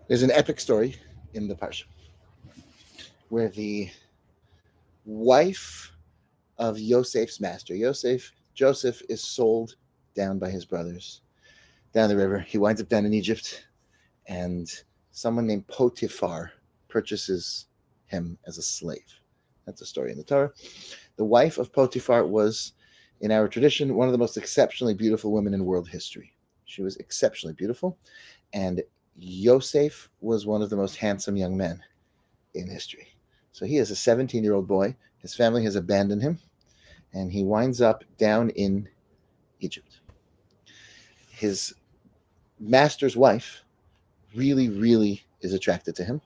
There's an epic story in the parsha where the wife of Yosef's master, Joseph is sold down by his brothers down the river. He winds up down in Egypt, and someone named Potiphar purchases him as a slave. That's a story in the Torah. The wife of Potiphar was, in our tradition, one of the most exceptionally beautiful women in world history. She was exceptionally beautiful, and Yosef was one of the most handsome young men in history. So he is a 17-year-old boy. His family has abandoned him, and he winds up down in Egypt. His master's wife really, really is attracted to him,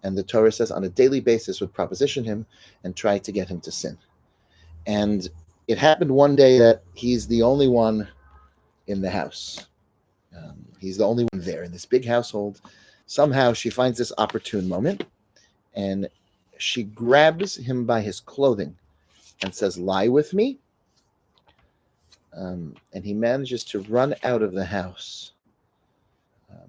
and the Torah says on a daily basis would proposition him and try to get him to sin. And it happened one day that he's the only one in the house. He's the only one there in this big household. Somehow she finds this opportune moment, and she grabs him by his clothing and says, "Lie with me." And he manages to run out of the house.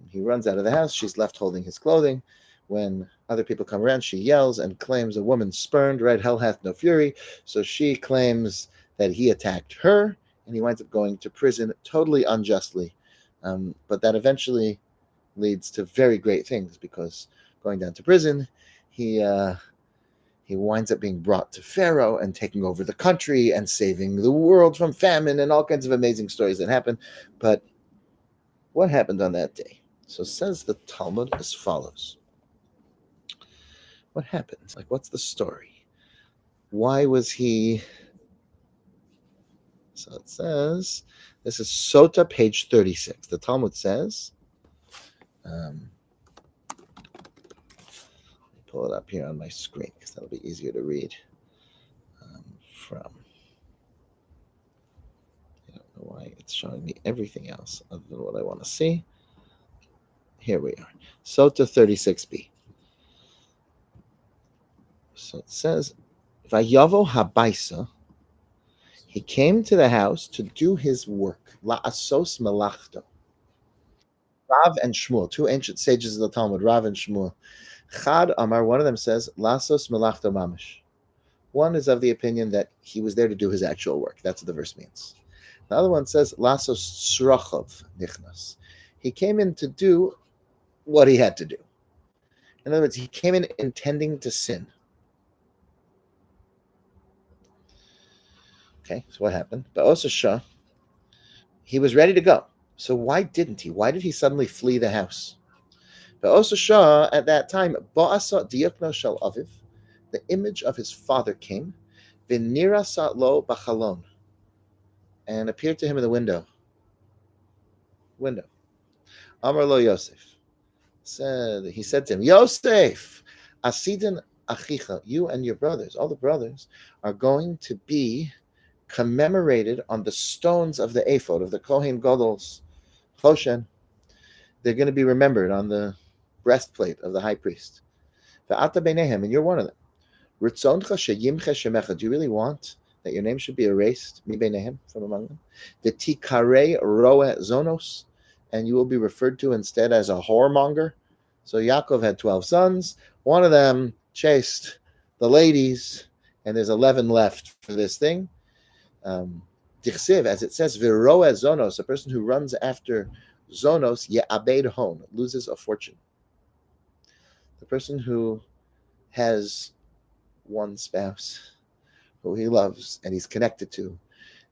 He runs out of the house. She's left holding his clothing. When other people come around, she yells and claims a woman spurned, right? Hell hath no fury. So she claims that he attacked her, and he winds up going to prison totally unjustly. But that eventually leads to very great things, because going down to prison, he winds up being brought to Pharaoh and taking over the country and saving the world from famine and all kinds of amazing stories that happen. But what happened on that day? So says the Talmud as follows. What happened? Like, what's the story? Why was he... So it says, this is Sota, page 36. The Talmud says, pull it up here on my screen because that'll be easier to read from. I don't know why it's showing me everything else other than what I want to see. Here we are. Sota 36b. So it says, Vayavo habaisa, he came to the house to do his work. La'asos melachto. Rav and Shmuel, two ancient sages of the Talmud, Rav and Shmuel. Chad Amar, one of them says, Lasos melachto mamish. One is of the opinion that he was there to do his actual work. That's what the verse means. The other one says, Lasos srachov nichnas. He came in to do what he had to do. In other words, he came in intending to sin. Okay, so what happened? But also Shah, he was ready to go. So why didn't he? Why did he suddenly flee the house? But also Shah, at that time, Ba'asa diakno shel aviv, the image of his father came, v'nirasat lo b'chalon, and appeared to him in the window. Amar lo Yosef. He said to him, Yosef, asidin achicha, you and your brothers, all the brothers, are going to be commemorated on the stones of the ephod, of the Kohen Gadol's Choshen. They're going to be remembered on the breastplate of the high priest. Ve'ata beinehem, and you're one of them. Ritzoncha sheyimche shemecha, do you really want that your name should be erased, mi beinehem, from among them? V'tikarei roe zonos, and you will be referred to instead as a whoremonger. So Yaakov had 12 sons. One of them chased the ladies, and there's 11 left for this thing. Dichsiv, as it says, Viroa zonos, a person who runs after zonos, ye'abed hon, loses a fortune. The person who has one spouse who he loves and he's connected to,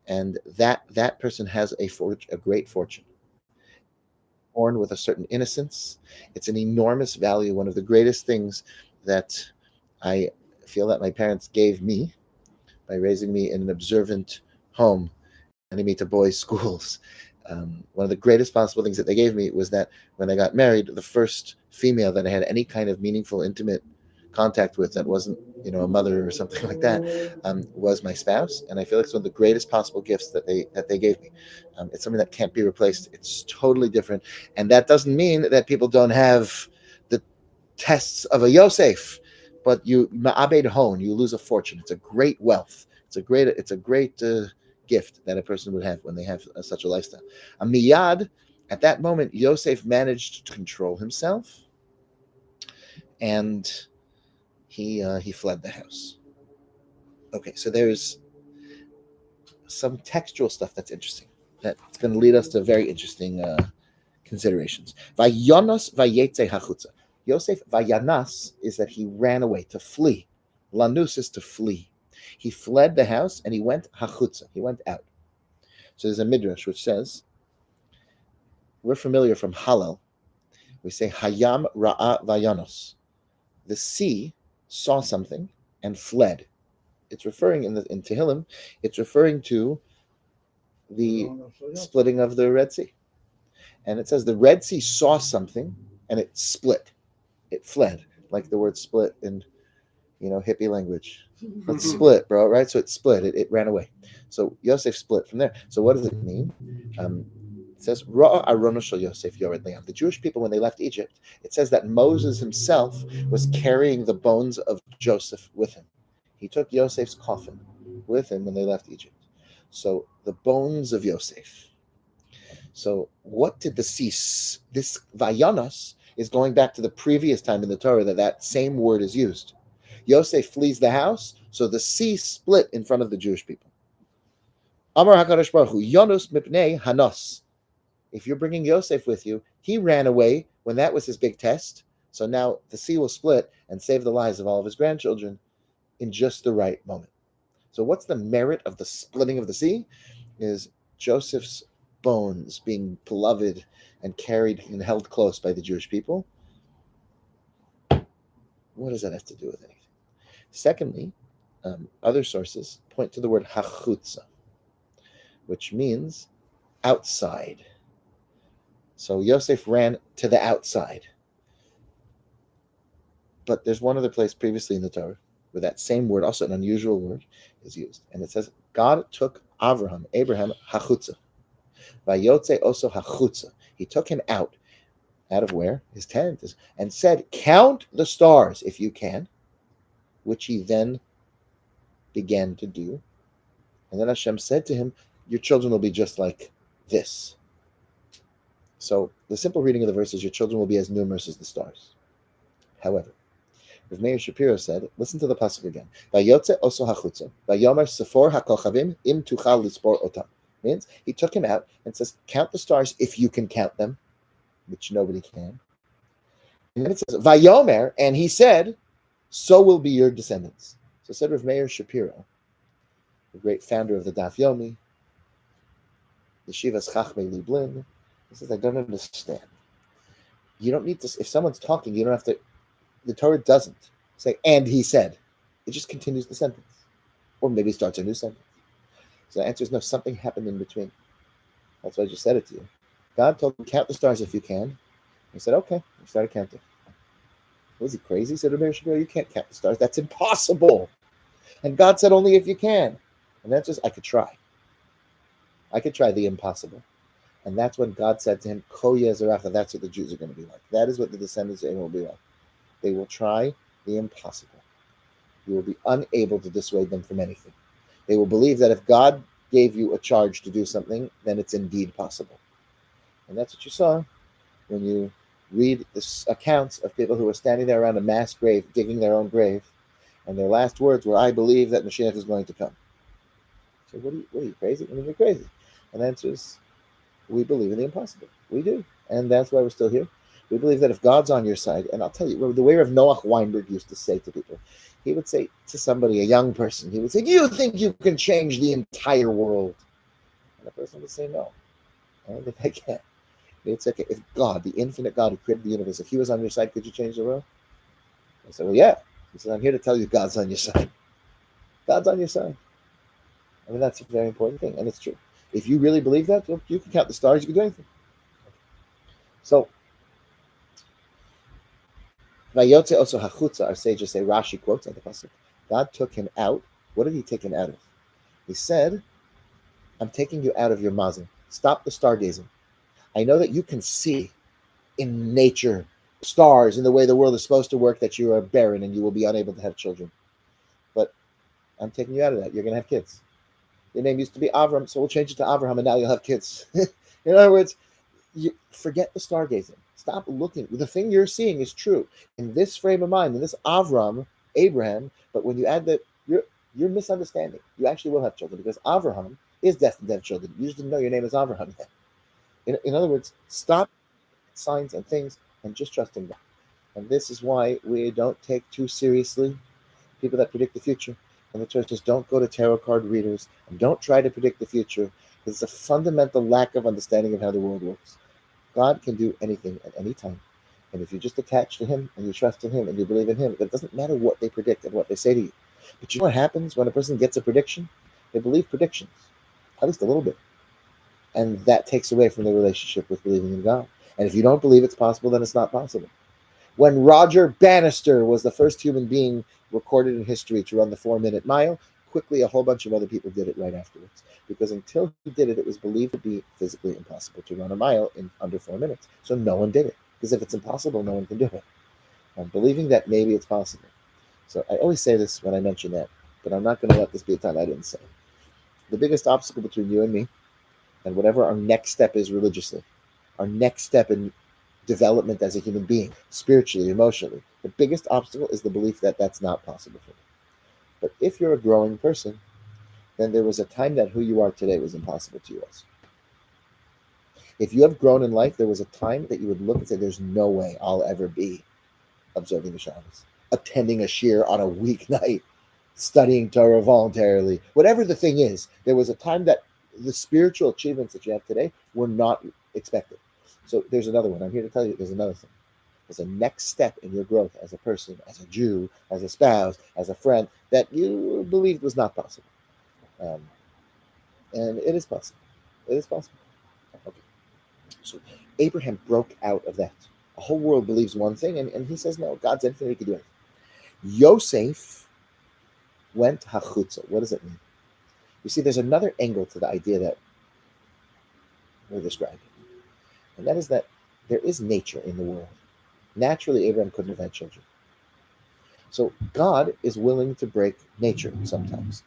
and that person has a great fortune. Born with a certain innocence, it's an enormous value. One of the greatest things that I feel that my parents gave me by raising me in an observant home, sending me to boys' schools. One of the greatest possible things that they gave me was that when I got married, the first female that I had any kind of meaningful, intimate contact with that wasn't, a mother or something like that, was my spouse. And I feel like it's one of the greatest possible gifts that they gave me. It's something that can't be replaced. It's totally different. And that doesn't mean that people don't have the tests of a Yosef, but you ma'abed hon, you lose a fortune. It's a great wealth. It's a great gift that a person would have when they have such a lifestyle. A miyad, at that moment, Yosef managed to control himself, and he fled the house. Okay, so there's some textual stuff that's interesting. That's going to lead us to very interesting considerations. Vayonos vayetze hachutza. Yosef vayanas is that he ran away, to flee. Lanus is to flee. He fled the house and he went hachutza. He went out. So there's a midrash which says, we're familiar from Hallel. We say Hayam ra'a vayanos. The sea saw something and fled. It's referring in Tehillim. It's referring to the splitting of the Red Sea. And it says the Red Sea saw something and it split. It fled, like the word split in, hippie language. Let's split, bro, right? So it split. It ran away. So Yosef split from there. So what does it mean? It says, Ra'a Arono Shel Yosef Yored Le'am. The Jewish people, when they left Egypt, it says that Moses himself was carrying the bones of Joseph with him. He took Yosef's coffin with him when they left Egypt. So the bones of Yosef. So what did the sea, this Vayanos is going back to the previous time in the Torah that same word is used. Yosef flees the house, so the sea split in front of the Jewish people. Amar HaKadosh Baruch Hu, Yonos mipnei hanos. If you're bringing Yosef with you, he ran away when that was his big test. So now the sea will split and save the lives of all of his grandchildren in just the right moment. So what's the merit of the splitting of the sea? Is Joseph's bones being beloved and carried and held close by the Jewish people. What does that have to do with anything? Secondly, other sources point to the word hachutza, which means outside. So Yosef ran to the outside. But there's one other place previously in the Torah where that same word, also an unusual word, is used. And it says, God took Abraham, hachutza. Vayotze oso hachutza. He took him out of where? His tent. And said, count the stars if you can, which he then began to do. And then Hashem said to him, your children will be just like this. So the simple reading of the verse is, your children will be as numerous as the stars. However, Rav Meir Shapiro said, listen to the pasuk again. Vayotze oso hachutza. Vayomer sefor hakochavim im tuchal lispor otam. Means he took him out and says, count the stars if you can count them, which nobody can. And then it says, Vayomer, and he said, so will be your descendants. So said Rav Meir Shapiro, the great founder of the Daf Yomi, the Shivas Chachmei Lublin. He says, I don't understand. You don't need to, if someone's talking, you don't have to, the Torah doesn't say, and he said. It just continues the sentence. Or maybe starts a new sentence. So the answer is no, something happened in between. That's why I just said it to you. God told him, count the stars if you can. He said, okay. He started counting. Was he crazy? He said, Rav Meir Shapiro, you can't count the stars. That's impossible. And God said, only if you can. And that's just, I could try. I could try the impossible. And that's when God said to him, Ko Yezeracha, that's what the Jews are going to be like. That is what the descendants of Abraham will be like. They will try the impossible. You will be unable to dissuade them from anything. They will believe that if God gave you a charge to do something, then it's indeed possible. And that's what you saw when you read the accounts of people who were standing there around a mass grave, digging their own grave, and their last words were, I believe that Mashiach is going to come. So what are you crazy? I mean, you're crazy. And the answer is, we believe in the impossible. We do. And that's why we're still here. We believe that if God's on your side, and I'll tell you, the way Rav Noach Weinberg used to say to people, he would say to somebody, a young person, he would say, do you think you can change the entire world? And the person would say, no. I don't think I can. It's okay. If God, the infinite God who created the universe, if he was on your side, could you change the world? I said, well, yeah. He said, I'm here to tell you God's on your side. God's on your side. I mean, that's a very important thing, and it's true. If you really believe that, you can count the stars, you can do anything. So, Vayotze also hachutza, our sages say, Rashi quotes on the pasuk, God took him out. What did he take him out of? He said, I'm taking you out of your mazel. Stop the stargazing. I know that you can see in nature stars in the way the world is supposed to work, that you are barren and you will be unable to have children. But I'm taking you out of that. You're going to have kids. Your name used to be Avram, so we'll change it to Avraham, and now you'll have kids. In other words, you forget the stargazing. Stop looking. The thing you're seeing is true in this frame of mind, in this Abraham. But when you add that, you're misunderstanding. You actually will have children because Avraham is destined to have children. You just didn't know your name is Avraham yet. In other words, stop signs and things and just trust in God. And this is why we don't take too seriously people that predict the future. And the church just don't go to tarot card readers and don't try to predict the future because it's a fundamental lack of understanding of how the world works. God can do anything at any time. And if you just attach to him and you trust in him and you believe in him, it doesn't matter what they predict and what they say to you. But you know what happens when a person gets a prediction? They believe predictions, at least a little bit. And that takes away from the relationship with believing in God. And if you don't believe it's possible, then it's not possible. When Roger Bannister was the first human being recorded in history to run the 4-minute mile, quickly a whole bunch of other people did it right afterwards. Because until he did it, it was believed to be physically impossible to run a mile in under 4 minutes. So no one did it. Because if it's impossible, no one can do it. I'm believing that maybe it's possible. So I always say this when I mention that, but I'm not going to let this be a time I didn't say. The biggest obstacle between you and me, and whatever our next step is religiously, our next step in development as a human being, spiritually, emotionally, the biggest obstacle is the belief that that's not possible for me. But if you're a growing person, then there was a time that who you are today was impossible to you also. If you have grown in life, there was a time that you would look and say, there's no way I'll ever be observing the Shabbos, attending a shir on a weeknight, studying Torah voluntarily, whatever the thing is. There was a time that the spiritual achievements that you have today were not expected. So there's another one. I'm here to tell you there's another thing. There's a next step in your growth as a person, as a Jew, as a spouse, as a friend that you believed was not possible. And it is possible. It is possible. Okay. So Abraham broke out of that. The whole world believes one thing, and he says, no, God's infinite, he can do anything. Yosef went hachutza. What does it mean? You see, there's another angle to the idea that we're describing, and that is that there is nature in the world. Naturally, Abraham couldn't have had children. So God is willing to break nature sometimes.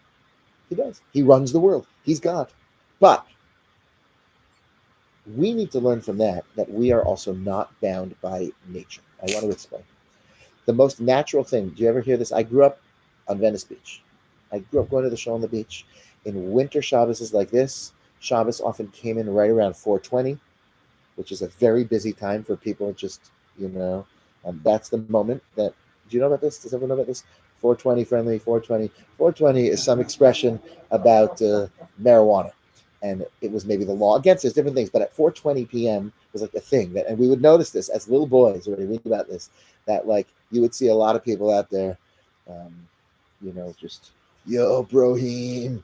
He does. He runs the world. He's God. But we need to learn from that we are also not bound by nature. I want to explain. The most natural thing, do you ever hear this? I grew up on Venice Beach. I grew up going to the show on the beach. In winter Shabbos like this, Shabbos often came in right around 4:20, which is a very busy time for people. Just, that's the moment that, do you know about this? Does everyone know about this? 420 friendly, 420. 420 is some expression about marijuana. And it was maybe the law against it, different things. But at 4:20 p.m. was like a thing that, and we would notice this as little boys, already read about this, that like you would see a lot of people out there, just, yo, brohim,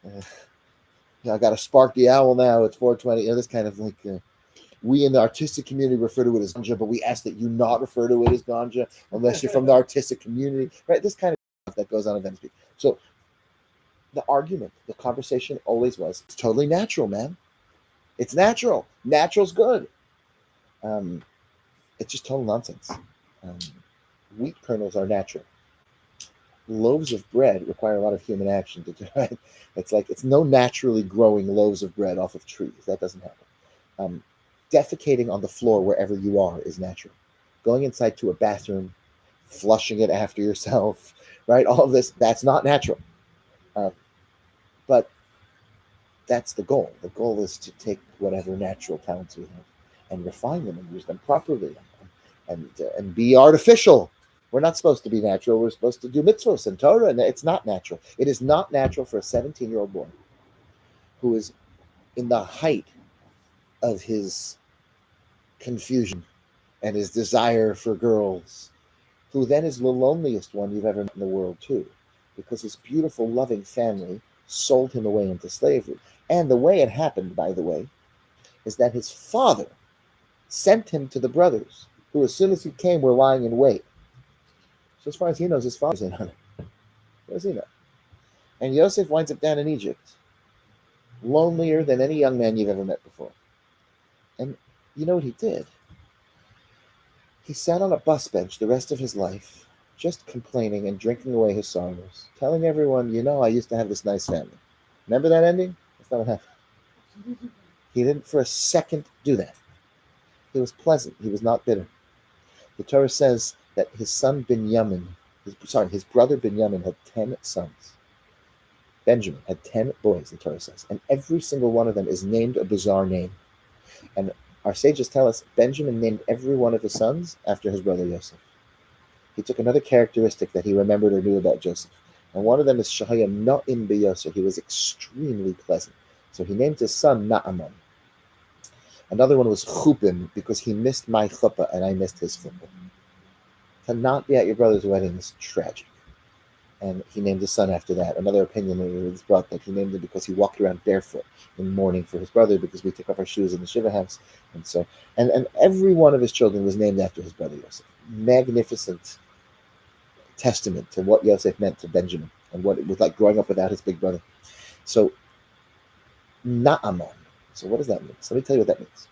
I got to spark the owl now. It's 4:20. This kind of like, we in the artistic community refer to it as ganja, but we ask that you not refer to it as ganja unless you're from the artistic community, right? This kind of stuff that goes on in Venice Beach. So the argument, the conversation always was, it's totally natural, man. It's natural. Natural's good. It's just total nonsense. Wheat kernels are natural. Loaves of bread require a lot of human action to do it. It's like, it's no naturally growing loaves of bread off of trees. That doesn't happen. Defecating on the floor wherever you are is natural. Going inside to a bathroom, flushing it after yourself, right? All of this, that's not natural. But that's the goal. The goal is to take whatever natural talents we have and refine them and use them properly and be artificial. We're not supposed to be natural. We're supposed to do mitzvahs and Torah, and it's not natural. It is not natural for a 17-year-old boy who is in the height of his confusion and his desire for girls, who then is the loneliest one you've ever met in the world too, because his beautiful, loving family sold him away into slavery. And the way it happened, by the way, is that his father sent him to the brothers, who as soon as he came were lying in wait. So as far as he knows, his father's in on it. What does he know? And Yosef winds up down in Egypt, lonelier than any young man you've ever met before. And you know what he did? He sat on a bus bench the rest of his life, just complaining and drinking away his sorrows, telling everyone, I used to have this nice family. Remember that ending? That's not what happened. He didn't for a second do that. He was pleasant. He was not bitter. The Torah says that his son Binyamin, his brother Binyamin had 10 sons. Benjamin had 10 boys, the Torah says, and every single one of them is named a bizarre name. And our sages tell us Benjamin named every one of his sons after his brother Yosef. He took another characteristic that he remembered or knew about Joseph. And one of them is Shahaya Na'im B'Yosef. He was extremely pleasant. So he named his son Na'aman. Another one was Chupim, because he missed my chuppah and I missed his chuppah. To not be at your brother's wedding is tragic. And he named his son after that. Another opinion was brought that he named him because he walked around barefoot in mourning for his brother, because we took off our shoes in the Shiva house. And every one of his children was named after his brother Yosef. Magnificent testament to what Yosef meant to Benjamin and what it was like growing up without his big brother. So, Na'aman. So what does that mean? So let me tell you what that means.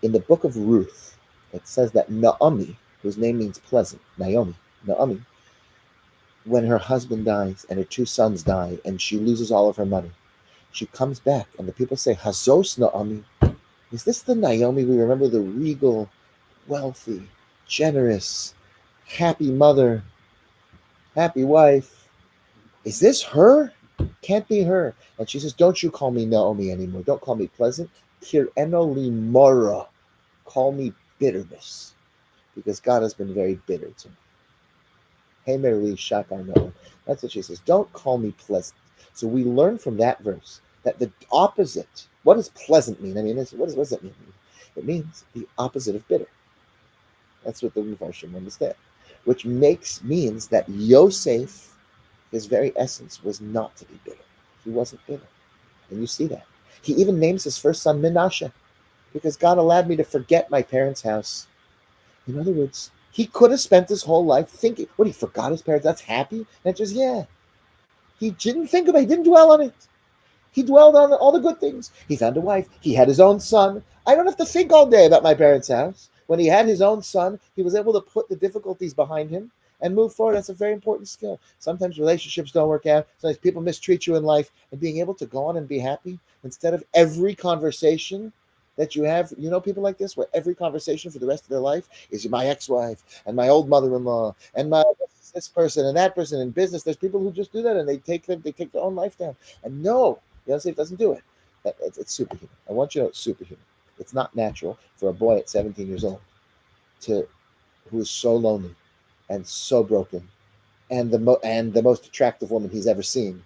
In the book of Ruth, it says that Naomi, whose name means pleasant, Naomi, when her husband dies and her two sons die and she loses all of her money, she comes back and the people say, Hazos Naomi. Is this the Naomi we remember, the regal, wealthy, generous, happy mother, happy wife? Is this her? Can't be her. And she says, don't you call me Naomi anymore. Don't call me pleasant. Kir'eno li mora. Call me bitterness. Because God has been very bitter to me. Hey Mary Shakar Noam. That's what she says. Don't call me pleasant. So we learn from that verse that the opposite, what does pleasant mean? I mean, what does that mean? It means the opposite of bitter. That's what the Mepharshim understand. Which means that Yosef, his very essence, was not to be bitter. He wasn't bitter. And you see that. He even names his first son Menashe, because God allowed me to forget my parents' house. In other words, he could have spent his whole life thinking, what, he forgot his parents? That's happy? And just, yeah. He didn't think about it. He didn't dwell on it. He dwelled on all the good things. He found a wife. He had his own son. I don't have to think all day about my parents' house. When he had his own son, he was able to put the difficulties behind him and move forward. That's a very important skill. Sometimes relationships don't work out. Sometimes people mistreat you in life. And being able to go on and be happy, instead of every conversation that you have, you know, people like this, where every conversation for the rest of their life is my ex-wife and my old mother-in-law and my this person and that person in business. There's people who just do that and they take their own life down. And no, Yosef doesn't do it. It's superhuman. I want you to know it's superhuman. It's not natural for a boy at 17 years old who is so lonely and so broken, and the most attractive woman he's ever seen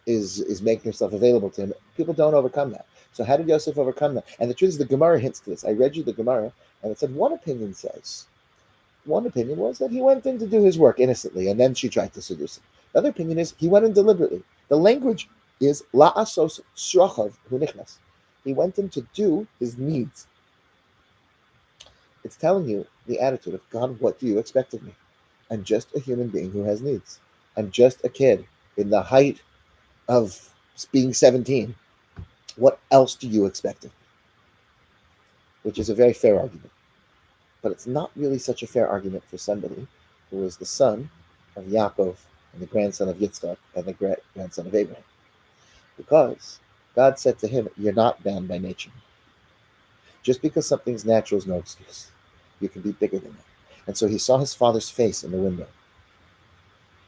is making herself available to him. People don't overcome that. So how did Yosef overcome that? And the truth is, the Gemara hints to this. I read you the Gemara, and it said one opinion was that he went in to do his work innocently, and then she tried to seduce him. The other opinion is he went in deliberately. The language is la'asos shrachav hunichnas. He went in to do his needs. It's telling you the attitude of, God, what do you expect of me? I'm just a human being who has needs. I'm just a kid in the height of being 17. What else do you expect of me? Which is a very fair argument. But it's not really such a fair argument for somebody who is the son of Yaakov and the grandson of Yitzchak and the grandson of Abraham. Because God said to him, you're not bound by nature. Just because something's natural is no excuse. You can be bigger than that. And so he saw his father's face in the window.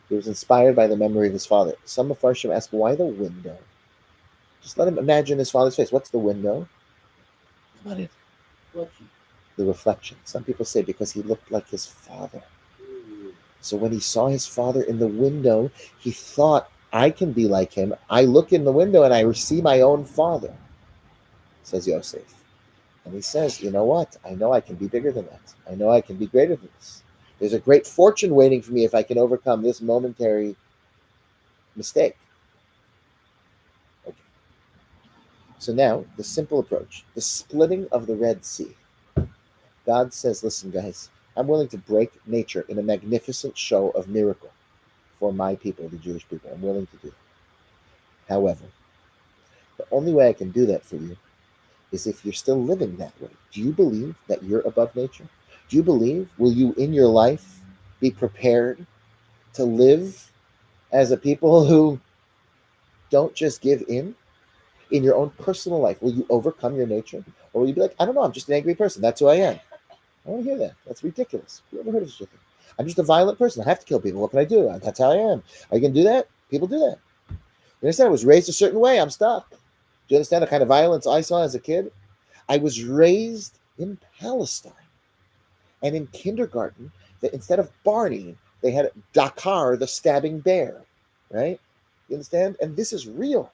He was inspired by the memory of his father. Some Mepharshim ask, why the window? Just let him imagine his father's face. What's the window? What is the reflection? Some people say because he looked like his father. So when he saw his father in the window, he thought, I can be like him. I look in the window and I see my own father, says Yosef. And he says, you know what? I know I can be bigger than that. I know I can be greater than this. There's a great fortune waiting for me if I can overcome this momentary mistake. Okay. So now, the simple approach, the splitting of the Red Sea. God says, listen, guys, I'm willing to break nature in a magnificent show of miracle for my people, the Jewish people. I'm willing to do that. However, the only way I can do that for you is if you're still living that way. Do you believe that you're above nature? Do you believe, will you in your life be prepared to live as a people who don't just give in, in your own personal life? Will you overcome your nature? Or will you be like, I don't know, I'm just an angry person. That's who I am. I don't hear that. That's ridiculous. You ever heard of such a thing? I'm just a violent person. I have to kill people. What can I do? That's how I am. Are you going to do that? People do that. You understand? I was raised a certain way. I'm stuck. Do you understand the kind of violence I saw as a kid? I was raised in Palestine. And in kindergarten, that instead of Barney, they had Dakar, the stabbing bear. Right? You understand? And this is real.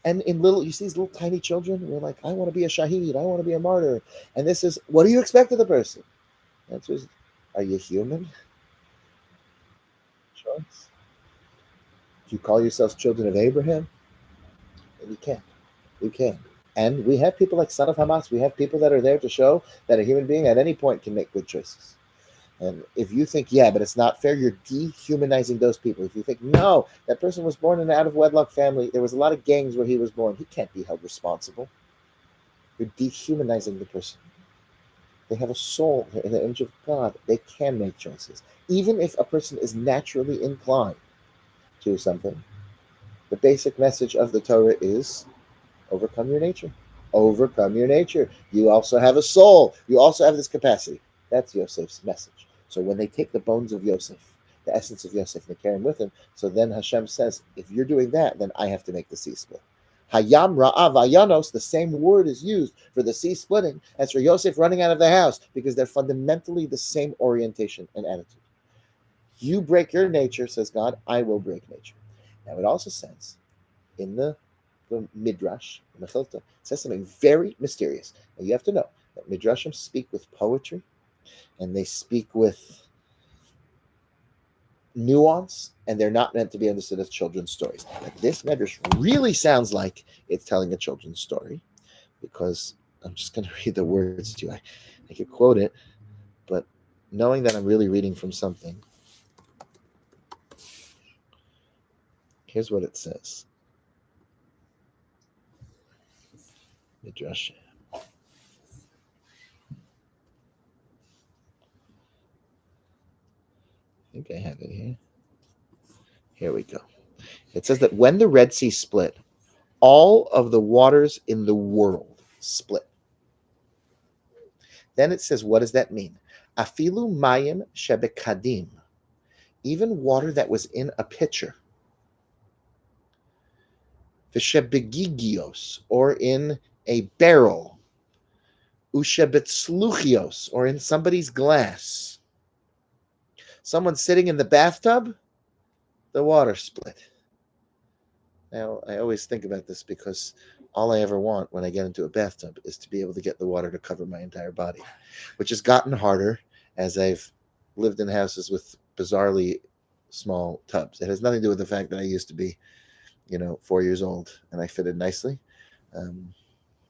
And in little, you see these little tiny children who are like, I want to be a shaheed. I want to be a martyr. And this is, what do you expect of the person? The answer is, are you human? Choice. Do you call yourselves children of Abraham? And you can't. You can. And we have people like Son of Hamas. We have people that are there to show that a human being at any point can make good choices. And if you think, yeah, but it's not fair, you're dehumanizing those people. If you think, no, that person was born in an out of wedlock family, there was a lot of gangs where he was born, he can't be held responsible. You're dehumanizing the person. They have a soul in the image of God. They can make choices. Even if a person is naturally inclined to something, the basic message of the Torah is overcome your nature. Overcome your nature. You also have a soul. You also have this capacity. That's Yosef's message. So when they take the bones of Yosef, the essence of Yosef, and they carry him with him, so then Hashem says, if you're doing that, then I have to make the sea split. Hayam Ra'av Ayanos, the same word is used for the sea splitting as for Yosef running out of the house, because they're fundamentally the same orientation and attitude. You break your nature, says God, I will break nature. Now it also says in the Midrash, Mechilta, says something very mysterious. Now you have to know that Midrashim speak with poetry and they speak with nuance, and they're not meant to be understood as children's stories. Like this Midrash really sounds like it's telling a children's story, because I'm just going to read the words to you. I could quote it, but knowing that I'm really reading from something, here's what it says. Midrash. I think I have it here. Here we go. It says that when the Red Sea split, all of the waters in the world split. Then it says, what does that mean? Afilu mayim shebekadim, even water that was in a pitcher. Vishebegigios, or in a barrel. Ushebetzluchios, or in somebody's glass. Someone sitting in the bathtub, the water split. Now, I always think about this because all I ever want when I get into a bathtub is to be able to get the water to cover my entire body, which has gotten harder as I've lived in houses with bizarrely small tubs. It has nothing to do with the fact that I used to be, 4 years old and I fitted nicely.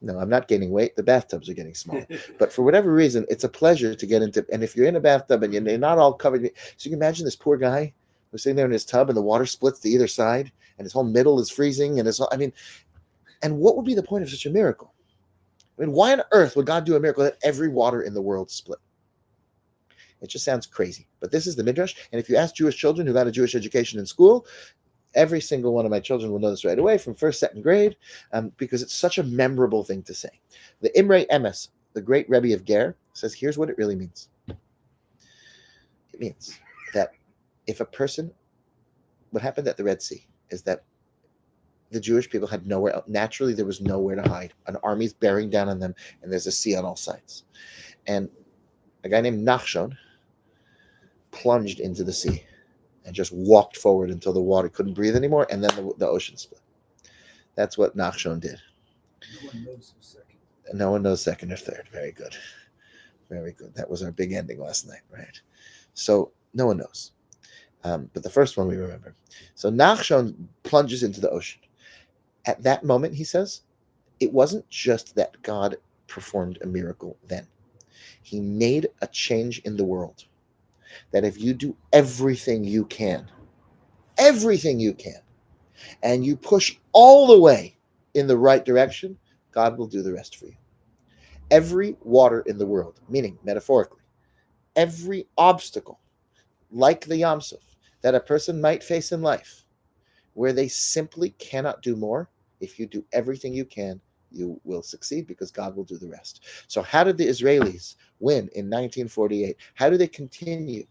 No, I'm not gaining weight. The bathtubs are getting small. But for whatever reason, it's a pleasure to get into. And if you're in a bathtub and you're not all covered, so you can imagine this poor guy who's sitting there in his tub and the water splits to either side and his whole middle is freezing. And what would be the point of such a miracle? Why on earth would God do a miracle that every water in the world split? It just sounds crazy. But this is the Midrash. And if you ask Jewish children who got a Jewish education in school, every single one of my children will know this right away from first, second grade, because it's such a memorable thing to say. The Imre Emes, the great Rebbe of Ger, says, here's what it really means. It means that if a person, what happened at the Red Sea is that the Jewish people had nowhere else. Naturally, there was nowhere to hide. An army's bearing down on them, and there's a sea on all sides. And a guy named Nachshon plunged into the sea and just walked forward until the water couldn't breathe anymore, and then the ocean split. That's what Nachshon did. No one knows who's second. No one knows second or third. Very good. Very good. That was our big ending last night, right? So no one knows. But the first one we remember. So Nachshon plunges into the ocean. At that moment, he says, it wasn't just that God performed a miracle then. He made a change in the world. That if you do everything you can, and you push all the way in the right direction, God will do the rest for you. Every water in the world, meaning metaphorically, every obstacle, like the Yam Suf, that a person might face in life, where they simply cannot do more, If you do everything you can, you will succeed because God will do the rest. So how did the Israelis win in 1948? How do they continue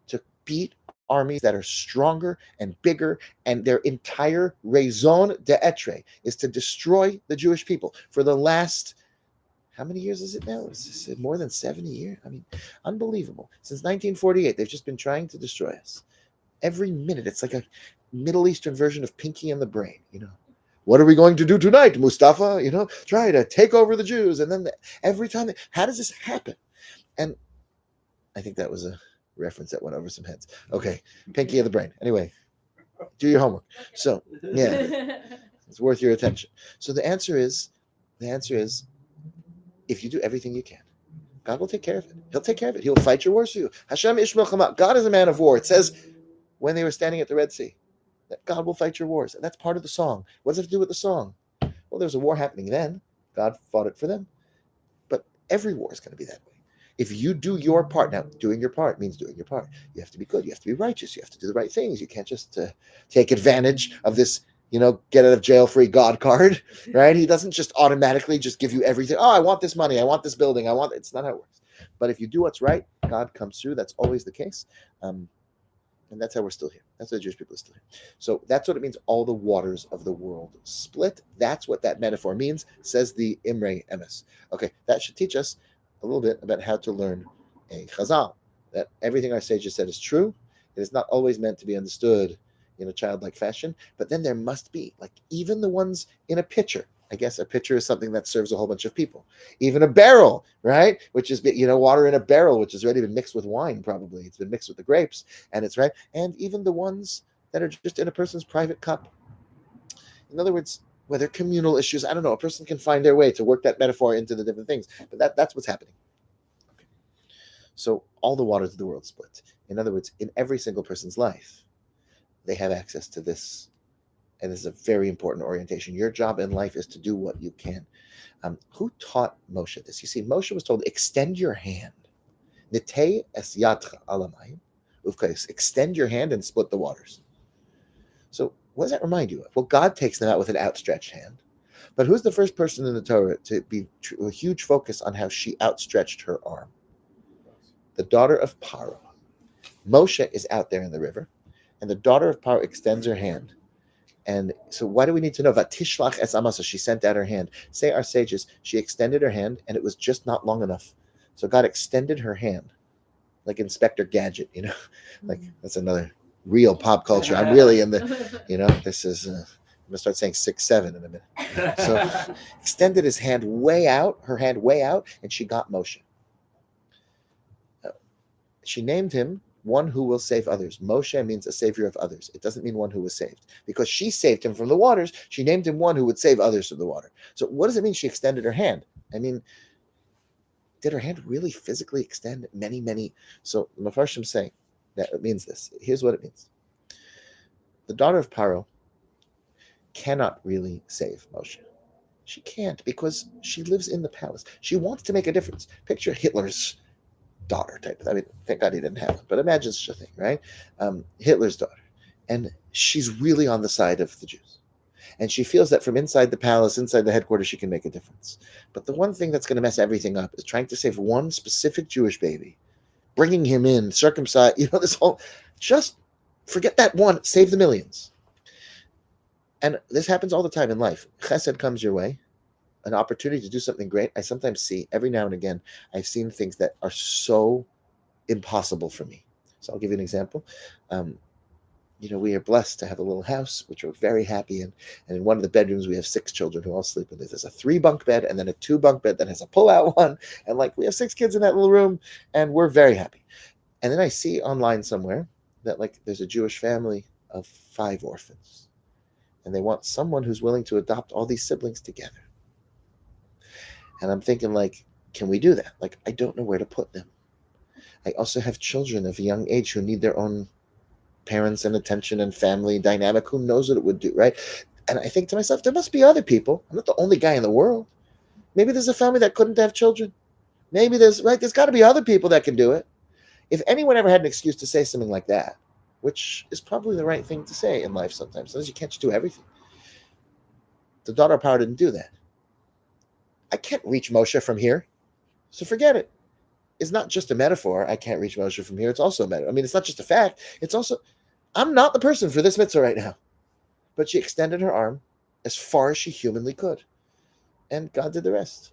to beat armies that are stronger and bigger, and their entire raison d'etre is to destroy the Jewish people for the last, how many years is it now? Is it more than 70 years? I mean, unbelievable. Since 1948, they've just been trying to destroy us. Every minute, it's like a Middle Eastern version of Pinky and the Brain, What are we going to do tonight, Mustafa? Try to take over the Jews. And then every time, how does this happen? And I think that was a reference that went over some heads. Okay, Pinky and the Brain. Anyway, do your homework. So, yeah, it's worth your attention. So the answer is, if you do everything you can, God will take care of it. He'll take care of it. He will fight your wars for you. Hashem ish milchama. God is a man of war. It says when they were standing at the Red Sea that God will fight your wars. And that's part of the song. What does it have to do with the song? Well, there was a war happening then. God fought it for them. But every war is going to be that way. If you do your part, now doing your part means doing your part. You have to be good. You have to be righteous. You have to do the right things. You can't just take advantage of this, get out of jail free God card, right? He doesn't just automatically just give you everything. Oh, I want this money. I want this building. It's not how it works. But if you do what's right, God comes through. That's always the case. And that's how we're still here. That's why the Jewish people are still here. So that's what it means, all the waters of the world split. That's what that metaphor means, says the Imre Emes. Okay, that should teach us a little bit about how to learn a chazal. That everything our sages said is true. It is not always meant to be understood in a childlike fashion, but then there must be, like, even the ones in a pitcher. I guess a pitcher is something that serves a whole bunch of people. Even a barrel, right? Which is, water in a barrel, which has already been mixed with wine, probably. It's been mixed with the grapes, and it's right. And even the ones that are just in a person's private cup. In other words, whether communal issues, I don't know, a person can find their way to work that metaphor into the different things. But that's what's happening. Okay. So all the waters of the world split. In other words, in every single person's life, they have access to this. And this is a very important orientation. Your job in life is to do what you can. Who taught Moshe this? You see, Moshe was told, extend your hand. Nitei es yadcha alamayim. Extend your hand and split the waters. So what does that remind you of? Well, God takes them out with an outstretched hand. But who's the first person in the Torah to be a huge focus on how she outstretched her arm? The daughter of Paro. Moshe is out there in the river, and the daughter of Paro extends her hand. And so why do we need to know? Vatishlach es amasa, she sent out her hand. Say our sages, she extended her hand, and it was just not long enough. So God extended her hand, like Inspector Gadget, like that's another real pop culture. I'm really in the, this is, I'm going to start saying 6'7" in a minute. So extended her hand way out, and she got Moshe. She named him one who will save others. Moshe means a savior of others. It doesn't mean one who was saved. Because she saved him from the waters, she named him one who would save others from the water. So what does it mean she extended her hand? I mean, did her hand really physically extend many? So the Mefarshim say that it means this. Here's what it means. The daughter of Paro cannot really save Moshe. She can't because she lives in the palace. She wants to make a difference. Picture Hitler's daughter type. I mean, thank God he didn't have it, but imagine such a thing, right? Hitler's daughter. And she's really on the side of the Jews. And she feels that from inside the palace, inside the headquarters, she can make a difference. But the one thing that's going to mess everything up is trying to save one specific Jewish baby, bringing him in, circumcised, this whole, just forget that one, save the millions. And this happens all the time in life. Chesed comes your way, an opportunity to do something great. I sometimes see, every now and again, I've seen things that are so impossible for me. So I'll give you an example. We are blessed to have a little house, which we're very happy in. And in one of the bedrooms, we have 6 children who all sleep in it. There's a 3-bunk bed and then a 2-bunk bed that has a pull-out one. And we have 6 kids in that little room, and we're very happy. And then I see online somewhere that there's a Jewish family of 5 orphans. And they want someone who's willing to adopt all these siblings together. And I'm thinking, can we do that? I don't know where to put them. I also have children of a young age who need their own parents and attention and family dynamic. Who knows what it would do, right? And I think to myself, there must be other people. I'm not the only guy in the world. Maybe there's a family that couldn't have children. Maybe there's got to be other people that can do it. If anyone ever had an excuse to say something like that, which is probably the right thing to say in life sometimes you can't just do everything. The daughter of power didn't do that. I can't reach Moshe from here, so forget it. It's not just a metaphor. I can't reach Moshe from here. It's also a metaphor. I mean, it's not just a fact. It's also, I'm not the person for this mitzvah right now. But she extended her arm as far as she humanly could. And God did the rest.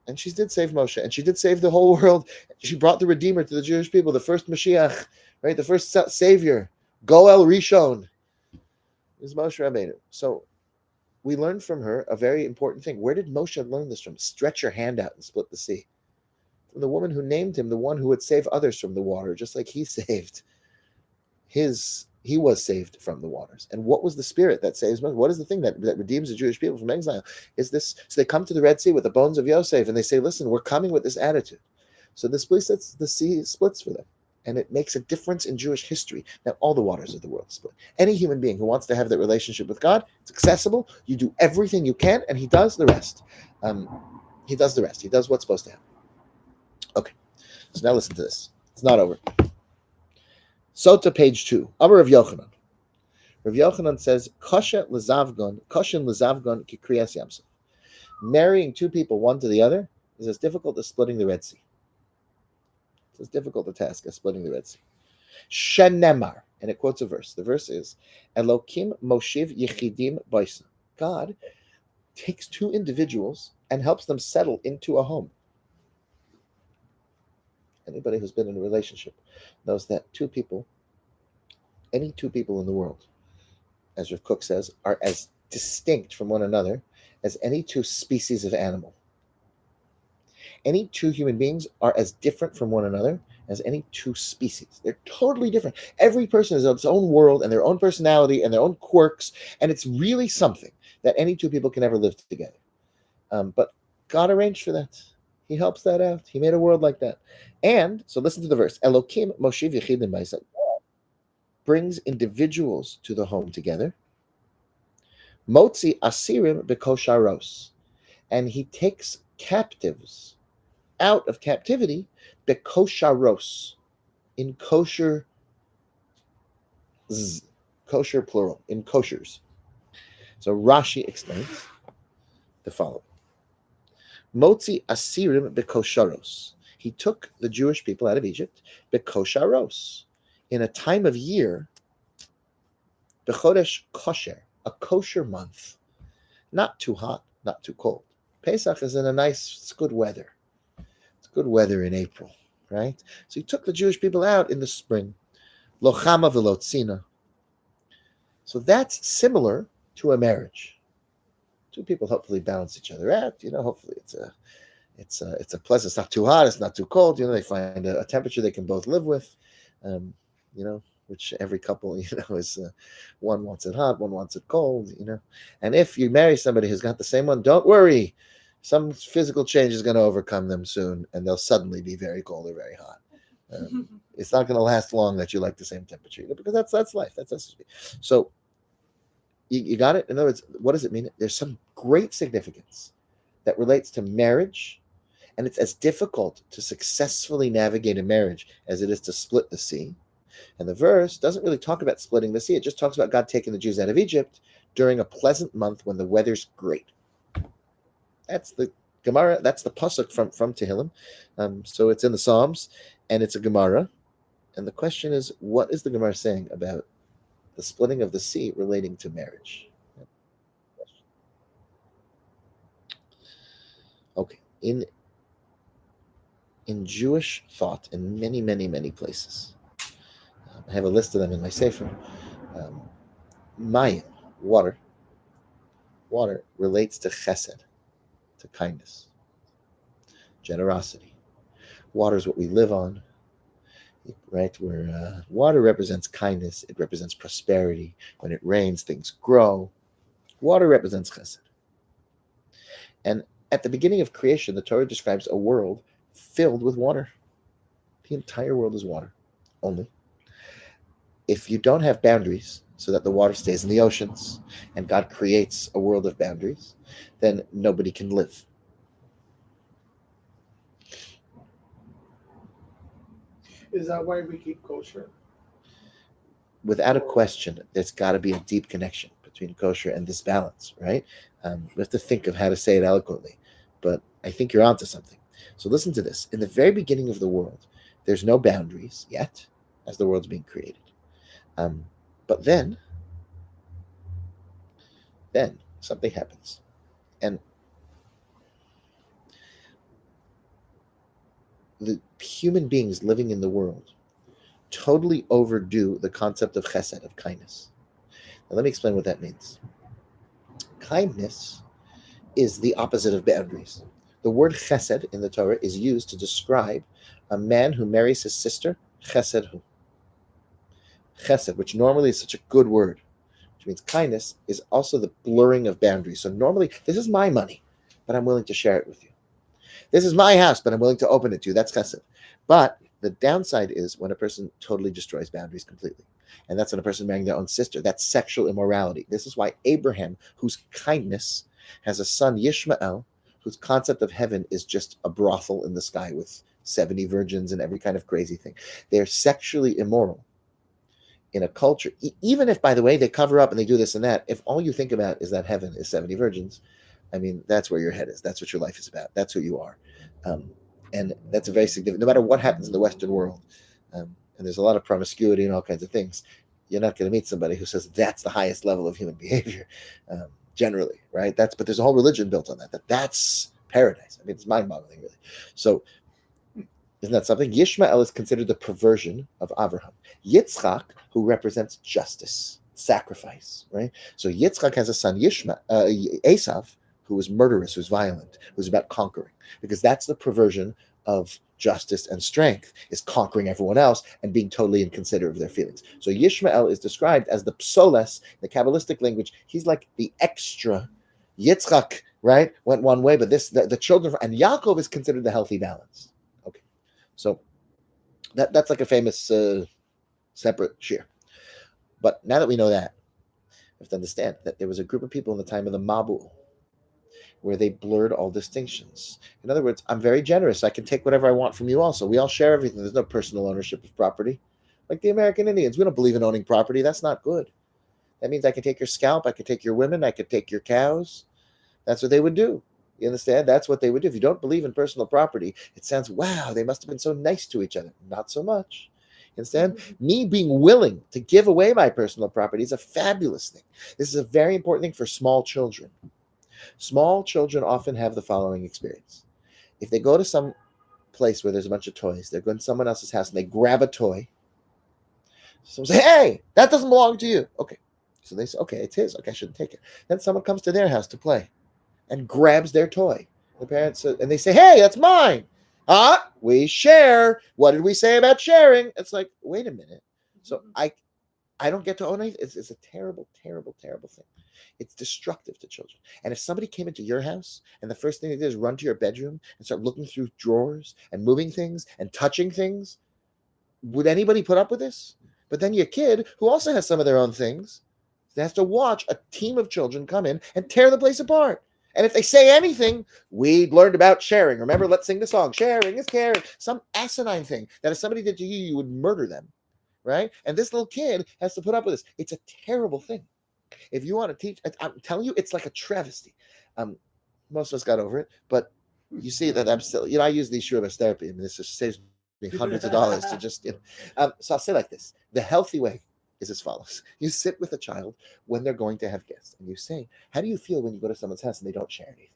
And she did save Moshe. And she did save the whole world. She brought the Redeemer to the Jewish people, the first Mashiach, right? The first Savior. Goel Rishon is Moshe Rabbeinu. So we learned from her a very important thing. Where did Moshe learn this from? Stretch your hand out and split the sea. From the woman who named him the one who would save others from the water, just like he saved he was saved from the waters. And what was the spirit that saves Moshe? What is the thing that redeems the Jewish people from exile? Is this, so they come to the Red Sea with the bones of Yosef and they say, listen, we're coming with this attitude. So this place, the sea splits for them. And it makes a difference in Jewish history. Now, all the waters of the world split. Any human being who wants to have that relationship with God, it's accessible. You do everything you can, and he does the rest. He does the rest. He does what's supposed to happen. Okay, so now listen to this. It's not over. Sota, page 2. Amar Rav Yochanan. Rav Yochanan says, Koshin l'zavgon ki kriyas yamsuf. Marrying two people, one to the other, is as difficult as splitting the Red Sea. It's as difficult a task as splitting the Red Sea. Shenemar, and it quotes a verse. The verse is, Elokim moshiv yechidim baisa. God takes two individuals and helps them settle into a home. Anybody who's been in a relationship knows that any two people in the world, as Rav Kook says, are as distinct from one another as any two species of animal. Any two human beings are as different from one another as any two species. They're totally different. Every person has its own world and their own personality and their own quirks, and it's really something that any two people can ever live together. But God arranged for that. He helps that out. He made a world like that. And so listen to the verse. Elokim moshiv yechidim b'isa. Brings individuals to the home together. Motzi asirim bekosharos. And he takes captives out of captivity bekosharos. In kosher, kosher plural, in koshers. So Rashi explains the following. Motzi asirim bekosharos. He took the Jewish people out of Egypt bekosharos, in a time of year, bechodesh kosher, a kosher month, not too hot, not too cold. Pesach is in it's good weather. It's good weather in April, right? So he took the Jewish people out in the spring, lochama velotzina. So that's similar to a marriage. Two people hopefully balance each other out. Hopefully it's a pleasant. It's not too hot. It's not too cold. They find a temperature they can both live with. Which every couple, is one wants it hot, one wants it cold. And if you marry somebody who's got the same one, don't worry. Some physical change is going to overcome them soon, and they'll suddenly be very cold or very hot. It's not going to last long that you like the same temperature, because that's life. That's so. You got it? In other words, what does it mean? There's some great significance that relates to marriage, and it's as difficult to successfully navigate a marriage as it is to split the sea. And the verse doesn't really talk about splitting the sea. It just talks about God taking the Jews out of Egypt during a pleasant month when the weather's great. That's the Gemara. That's the pasuk from Tehillim. So it's in the Psalms, and it's a Gemara. And the question is, what is the Gemara saying about the splitting of the sea relating to marriage? Okay, in Jewish thought, in many, many, many places, I have a list of them in my sefer. Mayim, water relates to chesed, to kindness, generosity. Water is what we live on, right? Where water represents kindness, it represents prosperity. When it rains, things grow. Water represents chesed. And at the beginning of creation, the Torah describes a world filled with water. The entire world is water, only. If you don't have boundaries, so that the water stays in the oceans, and God creates a world of boundaries, then nobody can live. Is that why we keep kosher? Without a question, there's got to be a deep connection between kosher and this balance, right? We have to think of how to say it eloquently, but I think you're onto something. So listen to this. In the very beginning of the world, there's no boundaries yet as the world's being created. But then something happens. And the human beings living in the world totally overdo the concept of chesed, of kindness. Now, let me explain what that means. Kindness is the opposite of boundaries. The word chesed in the Torah is used to describe a man who marries his sister, chesed hu. Chesed, which normally is such a good word, which means kindness, is also the blurring of boundaries. So normally, this is my money, but I'm willing to share it with you. This is my house, but I'm willing to open it to you. That's chesed. But the downside is when a person totally destroys boundaries completely. And that's when a person marrying their own sister. That's sexual immorality. This is why Abraham, whose kindness, has a son, Yishmael, whose concept of heaven is just a brothel in the sky with 70 virgins and every kind of crazy thing. They're sexually immoral in a culture, even if, by the way, they cover up and they do this and that. If all you think about is that heaven is 70 virgins, I mean, that's where your head is. That's what your life is about. That's who you are. And that's a very significant, no matter what happens in the Western world, and there's a lot of promiscuity and all kinds of things, you're not going to meet somebody who says that's the highest level of human behavior, generally, right? But there's a whole religion built on that's paradise. I mean, it's mind-boggling, really. So, isn't that something? Yishmael is considered the perversion of Abraham. Yitzchak, who represents justice, sacrifice, right? So Yitzchak has a son, Esav, who was murderous, who's violent, who's about conquering, because that's the perversion of justice and strength, is conquering everyone else and being totally inconsiderate of their feelings. So Yishmael is described as the psoles, the Kabbalistic language. He's like the extra. Yitzchak, right, went one way, but the children, and Yaakov is considered the healthy balance. Okay, so that's like a famous separate shir. But now that we know that, we have to understand that there was a group of people in the time of the Mabul where they blurred all distinctions. In other words, I'm very generous. I can take whatever I want from you also. We all share everything. There's no personal ownership of property. Like the American Indians, we don't believe in owning property. That's not good. That means I can take your scalp, I can take your women, I could take your cows. That's what they would do. You understand? That's what they would do. If you don't believe in personal property, it sounds, wow, they must have been so nice to each other. Not so much. Instead, me being willing to give away my personal property is a fabulous thing. This is a very important thing for small children. Small children often have the following experience. If they go to some place where there's a bunch of toys, they're going to someone else's house and they grab a toy. Someone say, hey, that doesn't belong to you. Okay. So they say, okay, it's his. Okay, I shouldn't take it. Then someone comes to their house to play and grabs their toy. The parents, and they say, hey, that's mine. We share. What did we say about sharing? It's like, wait a minute. So I don't get to own anything. It's a terrible, terrible, terrible thing. It's destructive to children. And if somebody came into your house and the first thing they did is run to your bedroom and start looking through drawers and moving things and touching things, would anybody put up with this? But then your kid, who also has some of their own things, has to watch a team of children come in and tear the place apart. And if they say anything, we learned about sharing. Remember, let's sing the song. Sharing is caring. Some asinine thing that if somebody did to you, you would murder them, right? And this little kid has to put up with this. It's a terrible thing. If you want to teach, I'm telling you, it's like a travesty. Most of us got over it, but you see that I'm still, I use these Shurabas therapy. I mean, this just saves me hundreds of dollars to just, so I'll say like this. The healthy way is as follows. You sit with a child when they're going to have guests and you say, how do you feel when you go to someone's house and they don't share anything?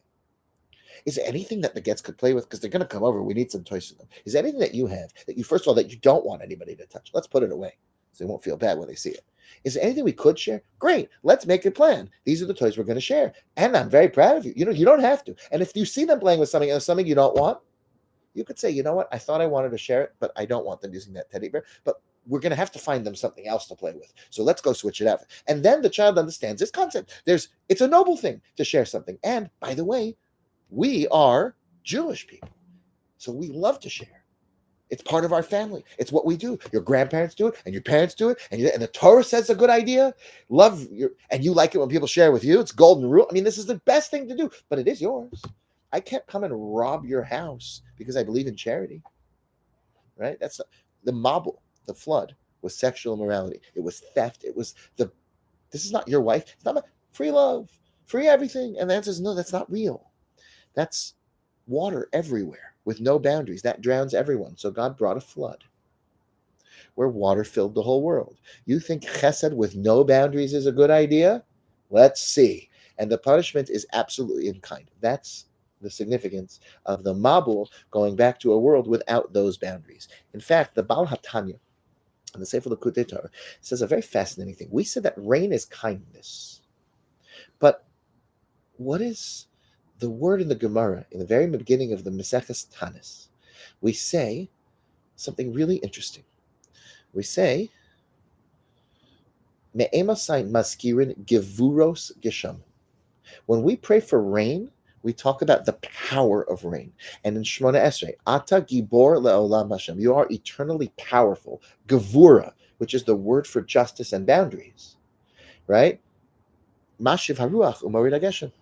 Is there anything that the guests could play with? Because they're going to come over. We need some toys for them. Is there anything that you have that you, first of all, that you don't want anybody to touch? Let's put it away so they won't feel bad when they see it. Is there anything we could share? Great. Let's make a plan. These are the toys we're going to share. And I'm very proud of you. You don't have to. And if you see them playing with something and something you don't want, you could say, you know what? I thought I wanted to share it, but I don't want them using that teddy bear. But we're going to have to find them something else to play with. So let's go switch it out. And then the child understands this concept. It's a noble thing to share something. And by the way, we are Jewish people. So we love to share. It's part of our family. It's what we do. Your grandparents do it, and your parents do it, and the Torah says it's a good idea. And you like it when people share with you. It's golden rule. I mean, this is the best thing to do, but it is yours. I can't come and rob your house because I believe in charity, right? That's the Mabul, the flood, was sexual immorality. It was theft. It was the This is not your wife. It's not free love, free everything. And the answer is no, that's not real. That's water everywhere with no boundaries. That drowns everyone. So God brought a flood where water filled the whole world. You think chesed with no boundaries is a good idea? Let's see. And the punishment is absolutely in kind. That's the significance of the Mabul going back to a world without those boundaries. In fact, the Baal HaTanya, in the Sefer L'Kutei Torah, says a very fascinating thing. We said that rain is kindness. But what is the word in the Gemara, in the very beginning of the Maseches Tanis? We say something really interesting. We say, Me'emasai maskirin gevuros gesham. When we pray for rain, we talk about the power of rain. And in Shemona Esrei, Ata gibor le'olam Hashem, you are eternally powerful. Gevura, which is the word for justice and boundaries, right? Mashiv haruach umarid hageshem.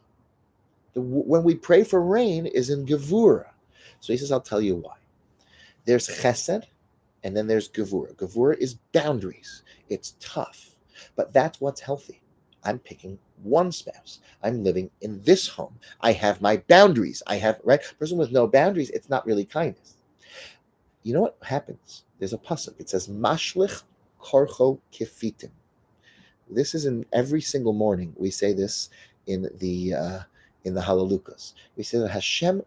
When we pray for rain is in Gevura. So he says, I'll tell you why. There's chesed, and then there's Gevura. Gevura is boundaries. It's tough, but that's what's healthy. I'm picking one spouse. I'm living in this home. I have my boundaries. I have, right? Person with no boundaries, it's not really kindness. You know what happens? There's a pasuk. It says, Mashlich korcho kefitim. This is in every single morning. We say this in the Hallelujahs. We say that Hashem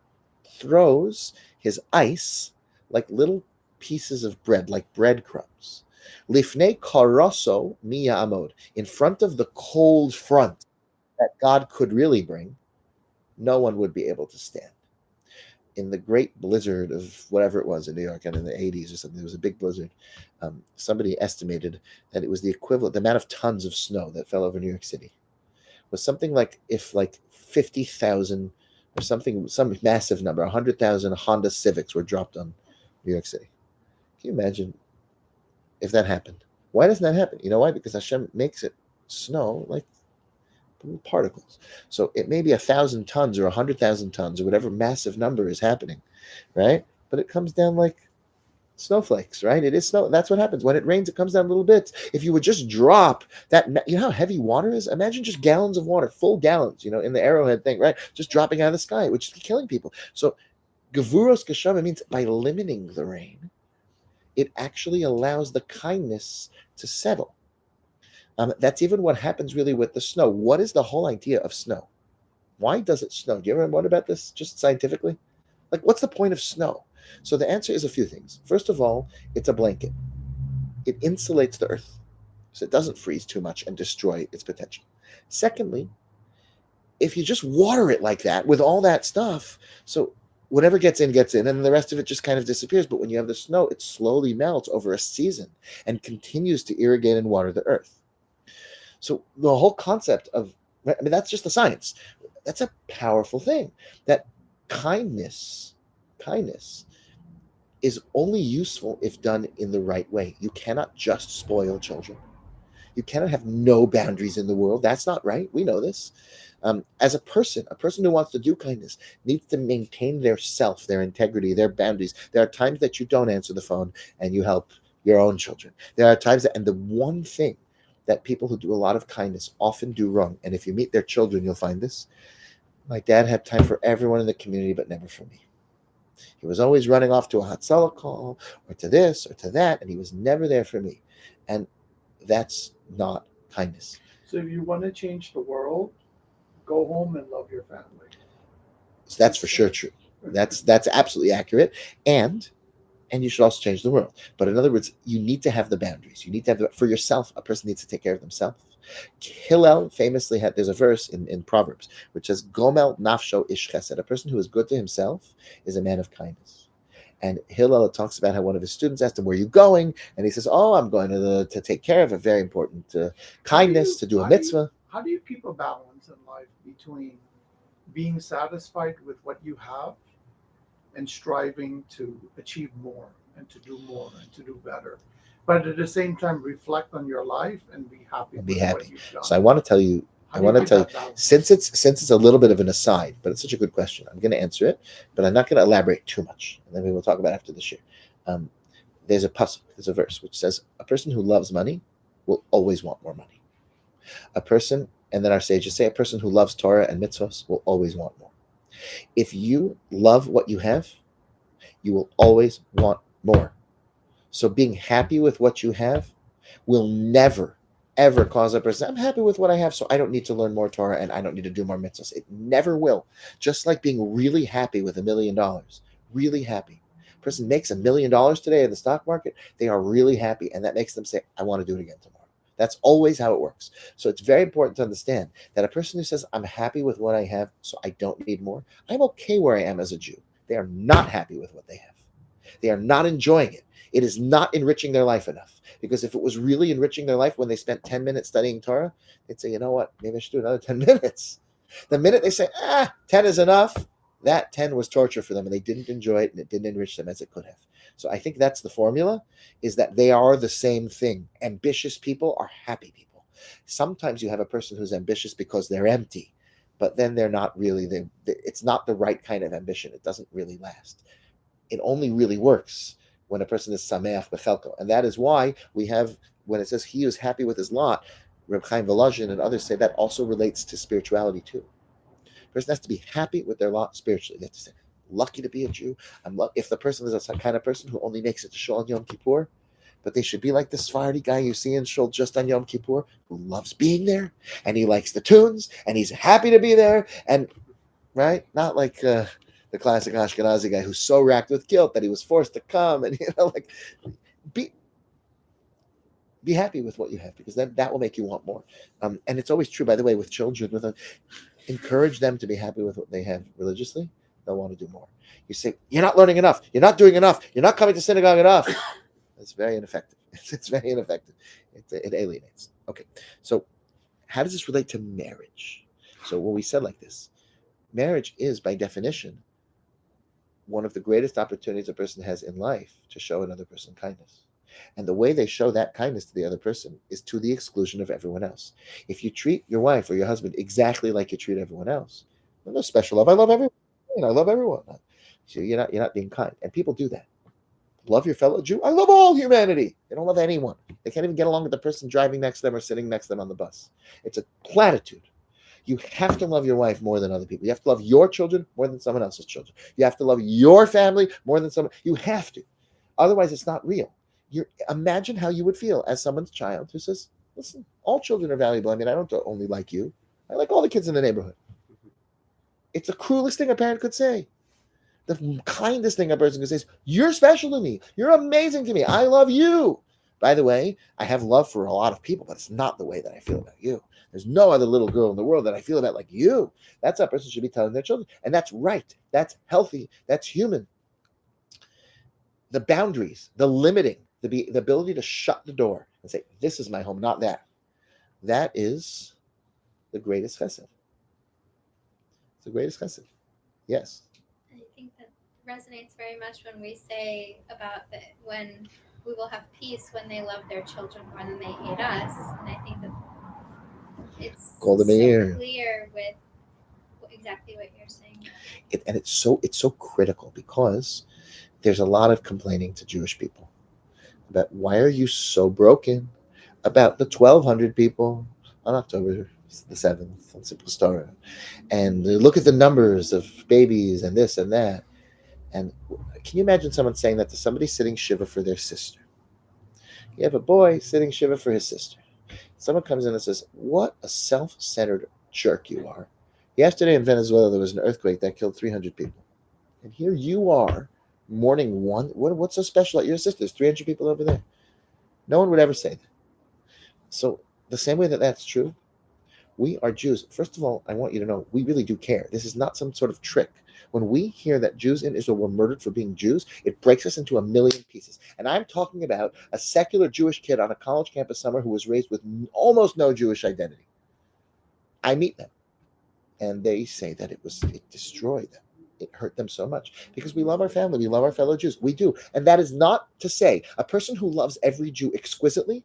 throws his ice like little pieces of bread, like breadcrumbs. Lifnei karoso miya amod. In front of the cold front that God could really bring, no one would be able to stand. In the great blizzard of whatever it was in New York and in the 80s or something, there was a big blizzard. Somebody estimated that it was the equivalent, the amount of tons of snow that fell over New York City was something like if like 50,000 or something, some massive number, 100,000 Honda Civics were dropped on New York City. Can you imagine if that happened? Why doesn't that happen? You know why? Because Hashem makes it snow like particles. So it may be 1,000 tons or 100,000 tons or whatever massive number is happening, right? But it comes down like snowflakes, right? It is snow. That's what happens. When it rains, it comes down little bits. If you would just drop that, you know how heavy water is? Imagine just gallons of water, full gallons, in the Arrowhead thing, right? Just dropping out of the sky, which is killing people. So Gevuros Geshama means by limiting the rain, it actually allows the kindness to settle. That's even what happens really with the snow. What is the whole idea of snow? Why does it snow? Do you ever wonder about this just scientifically? Like, what's the point of snow? So the answer is a few things. First of all, it's a blanket. It insulates the earth, so it doesn't freeze too much and destroy its potential. Secondly, if you just water it like that with all that stuff, so whatever gets in, and the rest of it just kind of disappears. But when you have the snow, it slowly melts over a season and continues to irrigate and water the earth. So the whole concept of, that's just the science. That's a powerful thing. That kindness is only useful if done in the right way. You cannot just spoil children. You cannot have no boundaries in the world. That's not right. We know this. As a person who wants to do kindness needs to maintain their self, their integrity, their boundaries. There are times that you don't answer the phone and you help your own children. There are times and the one thing that people who do a lot of kindness often do wrong, and if you meet their children, you'll find this. My dad had time for everyone in the community, but never for me. He was always running off to a Hatzalah call or to this or to that, and he was never there for me. And that's not kindness. So if you want to change the world, go home and love your family. So that's for sure true. That's absolutely accurate. And you should also change the world. But in other words, you need to have the boundaries. You need to have for yourself, a person needs to take care of themselves. Hillel famously there's a verse in Proverbs which says, Gomel nafsho ish chesed. A person who is good to himself is a man of kindness. And Hillel talks about how one of his students asked him, where are you going? And he says, I'm going to take care of a very important kindness, to do a mitzvah. How do you keep a balance in life between being satisfied with what you have and striving to achieve more and to do more and to do better, but at the same time reflect on your life and be happy with what you've done? So I want to tell you, since it's a little bit of an aside, but it's such a good question, I'm going to answer it, but I'm not going to elaborate too much, and then we will talk about it after this year. There's a verse which says, a person who loves money will always want more money. A person, and then our sages say, a person who loves Torah and mitzvahs will always want more. If you love what you have, you will always want more. So being happy with what you have will never, ever cause a person, I'm happy with what I have, so I don't need to learn more Torah and I don't need to do more mitzvahs. It never will. Just like being really happy with $1,000,000, really happy. A person makes $1,000,000 today in the stock market, they are really happy, and that makes them say, I want to do it again tomorrow. That's always how it works. So it's very important to understand that a person who says, I'm happy with what I have, so I don't need more, I'm okay where I am as a Jew. They are not happy with what they have. They are not enjoying it. It is not enriching their life enough. Because if it was really enriching their life when they spent 10 minutes studying Torah, they'd say, you know what, maybe I should do another 10 minutes. The minute they say, 10 is enough, that 10 was torture for them and they didn't enjoy it and it didn't enrich them as it could have. So I think that's the formula, is that they are the same thing. Ambitious people are happy people. Sometimes you have a person who's ambitious because they're empty, but then they're not really, it's not the right kind of ambition. It doesn't really last. It only really works when a person is sameach bechelko. And that is why we have, when it says he is happy with his lot, Reb Chaim Volozhin and others say that also relates to spirituality too. A person has to be happy with their lot spiritually. They have to say, lucky to be a Jew. If the person is a kind of person who only makes it to Shul on Yom Kippur, but they should be like the Sephardi guy you see in Shul just on Yom Kippur, who loves being there, and he likes the tunes, and he's happy to be there, and right, not like the classic Ashkenazi guy who's so racked with guilt that he was forced to come, and like be happy with what you have, because then that will make you want more. And it's always true, by the way, with children. Encourage them to be happy with what they have religiously. They'll want to do more. You say, you're not learning enough. You're not doing enough. You're not coming to synagogue enough. It's very ineffective. It's very ineffective. It alienates. Okay, so how does this relate to marriage? So when we said like this, marriage is, by definition, one of the greatest opportunities a person has in life to show another person kindness. And the way they show that kindness to the other person is to the exclusion of everyone else. If you treat your wife or your husband exactly like you treat everyone else, well, no special love. I love everyone. I love everyone. So you're not being kind. And people do that. Love your fellow Jew. I love all humanity. They don't love anyone. They can't even get along with the person driving next to them or sitting next to them on the bus. It's a platitude. You have to love your wife more than other people. You have to love your children more than someone else's children. You have to love your family more than someone. You have to. Otherwise, it's not real. Imagine how you would feel as someone's child who says, listen, all children are valuable. I mean, I don't only like you. I like all the kids in the neighborhood. It's the cruelest thing a parent could say. The kindest thing a person could say is, you're special to me. You're amazing to me. I love you. By the way, I have love for a lot of people, but it's not the way that I feel about you. There's no other little girl in the world that I feel about like you. That's what a person should be telling their children. And that's right. That's healthy. That's human. The boundaries, the limiting, the ability to shut the door and say, this is my home, not that. That is the greatest chesed. It's the greatest chesed. Yes. I think that resonates very much when we say about when we will have peace when they love their children more than they hate us. And I think that it's so clear with exactly what you're saying. And it's so critical, because there's a lot of complaining to Jewish people about, why are you so broken about the 1,200 people on October the 7th on Simple Torah, and look at the numbers of babies and this and that. And can you imagine someone saying that to somebody sitting Shiva for their sister? You have a boy sitting Shiva for his sister. Someone comes in and says, what a self-centered jerk you are. Yesterday in Venezuela, there was an earthquake that killed 300 people. And here you are, mourning one. What's so special about your sister? There's 300 people over there. No one would ever say that. So the same way that that's true, we are Jews. First of all, I want you to know, we really do care. This is not some sort of trick. When we hear that Jews in Israel were murdered for being Jews, it breaks us into a million pieces. And I'm talking about a secular Jewish kid on a college campus somewhere who was raised with almost no Jewish identity. I meet them, and they say that it destroyed them. It hurt them so much, because we love our family. We love our fellow Jews. We do. And that is not to say a person who loves every Jew exquisitely,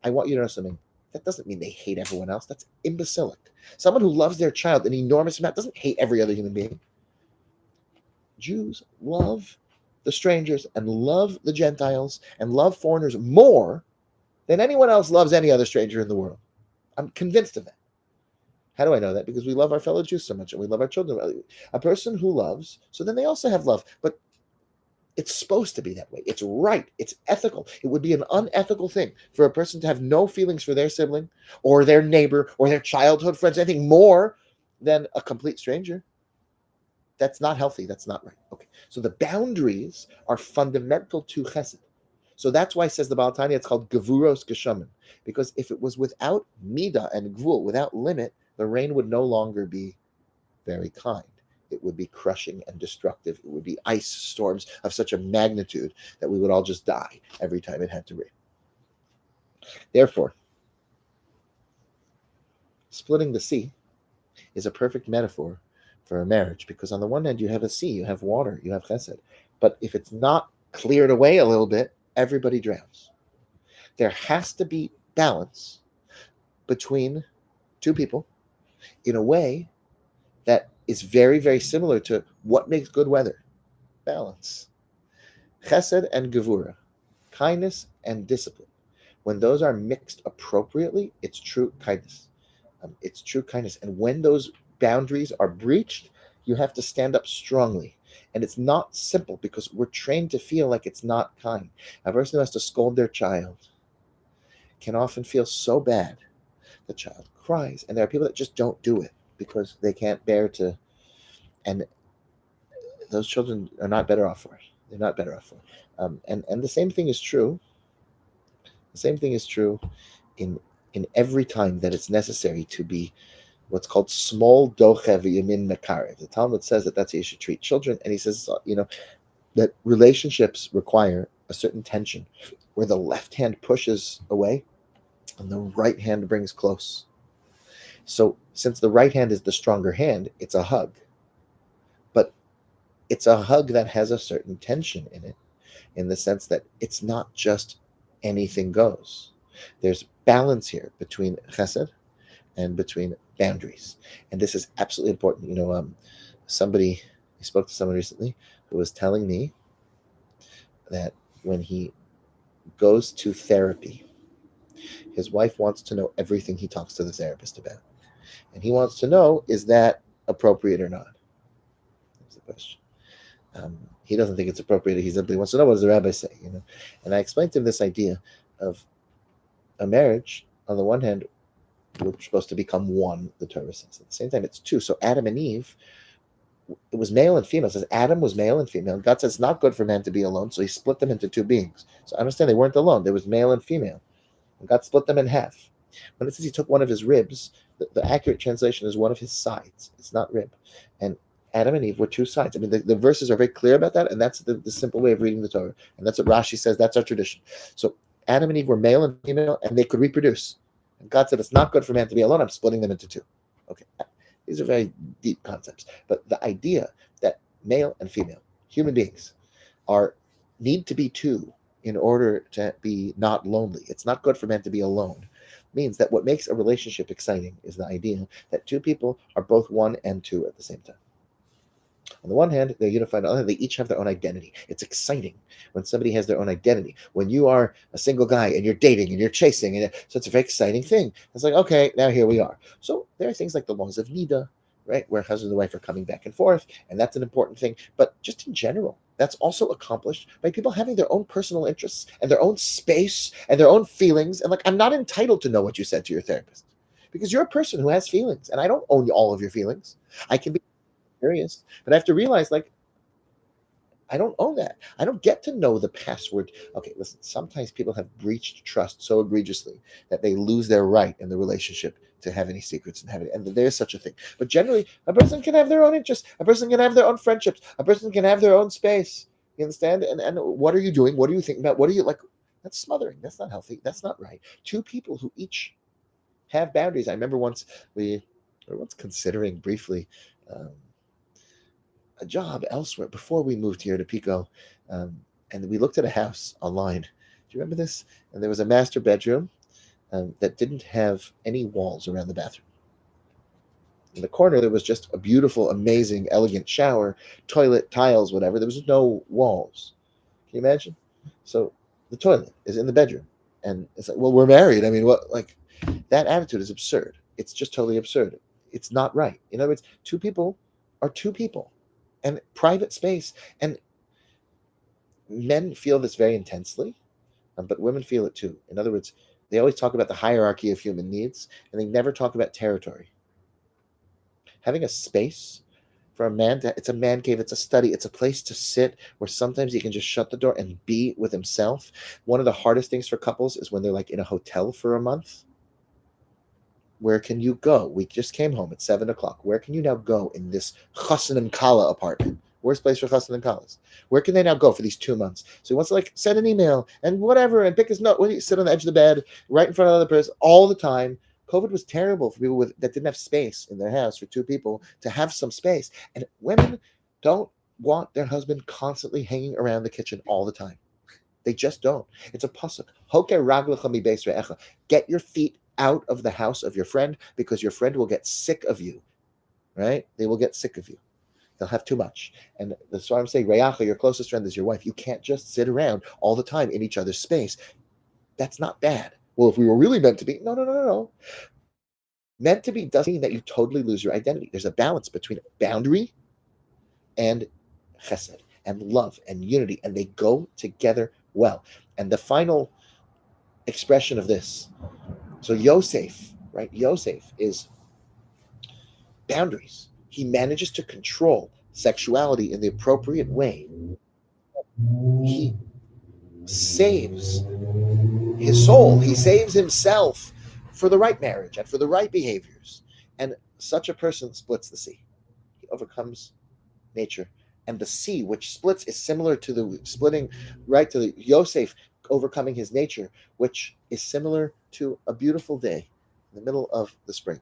I want you to know something. That doesn't mean they hate everyone else. That's imbecilic. Someone who loves their child an enormous amount doesn't hate every other human being. Jews love the strangers and love the Gentiles and love foreigners more than anyone else loves any other stranger in the world. I'm convinced of that. How do I know that? Because we love our fellow Jews so much and we love our children. A person who loves, so then they also have love. But it's supposed to be that way. It's right. It's ethical. It would be an unethical thing for a person to have no feelings for their sibling or their neighbor or their childhood friends, anything more than a complete stranger. That's not healthy. That's not right. Okay. So the boundaries are fundamental to chesed. So that's why, says the Baal Tanya, it's called Gevuros Geshamin. Because if it was without midah and gvul, without limit, the rain would no longer be very kind. It would be crushing and destructive. It would be ice storms of such a magnitude that we would all just die every time it had to rain. Therefore, splitting the sea is a perfect metaphor for a marriage, because on the one hand you have a sea, you have water, you have chesed, but if it's not cleared away a little bit, everybody drowns. There has to be balance between two people in a way that is very, very similar to what makes good weather. Balance. Chesed and gevura, kindness and discipline. When those are mixed appropriately, it's true kindness. It's true kindness. And when those boundaries are breached, you have to stand up strongly. And it's not simple because we're trained to feel like it's not kind. A person who has to scold their child can often feel so bad. The child cries. And there are people that just don't do it because they can't bear to. And those children are not better off for it. They're not better off for it. And the same thing is true. The same thing is true in every time that it's necessary to be what's called small dochev yamin mekarev. The Talmud says that that's how you should treat children, and he says, that relationships require a certain tension, where the left hand pushes away and the right hand brings close. So, since the right hand is the stronger hand, it's a hug, but it's a hug that has a certain tension in it, in the sense that it's not just anything goes. There's balance here between chesed and between boundaries. And this is absolutely important. I spoke to someone recently who was telling me that when he goes to therapy, his wife wants to know everything he talks to the therapist about. And he wants to know, is that appropriate or not? That's the question. He doesn't think it's appropriate. He simply wants to know, what does the rabbi say? And I explained to him this idea of a marriage. On the one hand, we're supposed to become one, the Torah says. At the same time, it's two. So Adam and Eve, it was male and female. It says Adam was male and female. God says it's not good for man to be alone, so he split them into two beings. So I understand they weren't alone. There was male and female. And God split them in half. When it says he took one of his ribs, the accurate translation is one of his sides. It's not rib. And Adam and Eve were two sides. I mean, the verses are very clear about that, and that's the simple way of reading the Torah. And that's what Rashi says. That's our tradition. So Adam and Eve were male and female, and they could reproduce. And God said, it's not good for man to be alone. I'm splitting them into two. Okay. These are very deep concepts. But the idea that male and female, human beings, need to be two in order to be not lonely. It's not good for man to be alone. Means that what makes a relationship exciting is the idea that two people are both one and two at the same time. On the one hand, they're unified. On the other hand, they each have their own identity. It's exciting when somebody has their own identity. When you are a single guy and you're dating and you're chasing, so it's a very exciting thing. It's like, okay, now here we are. So there are things like the laws of Nida, right, where husband and wife are coming back and forth, and that's an important thing. But just in general, that's also accomplished by people having their own personal interests and their own space and their own feelings. And I'm not entitled to know what you said to your therapist because you're a person who has feelings, and I don't own all of your feelings. I can be curious, but I have to realize, I don't own that. I don't get to know the password. Okay, listen, sometimes people have breached trust so egregiously that they lose their right in the relationship to have any secrets and there's such a thing. But generally, a person can have their own interests. A person can have their own friendships. A person can have their own space. You understand? And what are you doing? What are you thinking about? What are you like? That's smothering. That's not healthy. That's not right. Two people who each have boundaries. I remember once we were considering briefly a job elsewhere before we moved here to Pico, and we looked at a house online. Do you remember this? And there was a master bedroom that didn't have any walls around the bathroom. In the corner, there was just a beautiful, amazing, elegant shower, toilet, tiles, whatever. There was no walls. Can you imagine? So the toilet is in the bedroom, and it's like, well, we're married. I mean, what? That attitude is absurd. It's just totally absurd. It's not right. In other words, two people are two people, and private space. And men feel this very intensely, but women feel it too. In other words, they always talk about the hierarchy of human needs, and they never talk about territory. Having a space for a man it's a man cave, it's a study, it's a place to sit where sometimes he can just shut the door and be with himself. One of the hardest things for couples is when they're like in a hotel for a month. Where can you go? We just came home at 7 o'clock. Where can you now go in this Chassan and Kala apartment? Worst place for Chassan and Kalas. Where can they now go for these 2 months? So he wants to like send an email and whatever and pick his note. When you sit on the edge of the bed, right in front of the other person all the time. COVID was terrible for people that didn't have space in their house for two people to have some space. And women don't want their husband constantly hanging around the kitchen all the time. They just don't. It's a pasuk. Get your feet out of the house of your friend because your friend will get sick of you, right? They will get sick of you. They'll have too much. And that's why I'm saying, Reacha, your closest friend is your wife. You can't just sit around all the time in each other's space. That's not bad. Well, if we were really meant to be, no. Meant to be doesn't mean that you totally lose your identity. There's a balance between boundary and chesed and love and unity, and they go together well. And the final expression of this, so Yosef, right? Yosef is boundaries. He manages to control sexuality in the appropriate way. He saves his soul. He saves himself for the right marriage and for the right behaviors. And such a person splits the sea. He overcomes nature. And the sea, which splits, is similar to the splitting, right, to the Yosef overcoming his nature, which is similar to a beautiful day in the middle of the spring,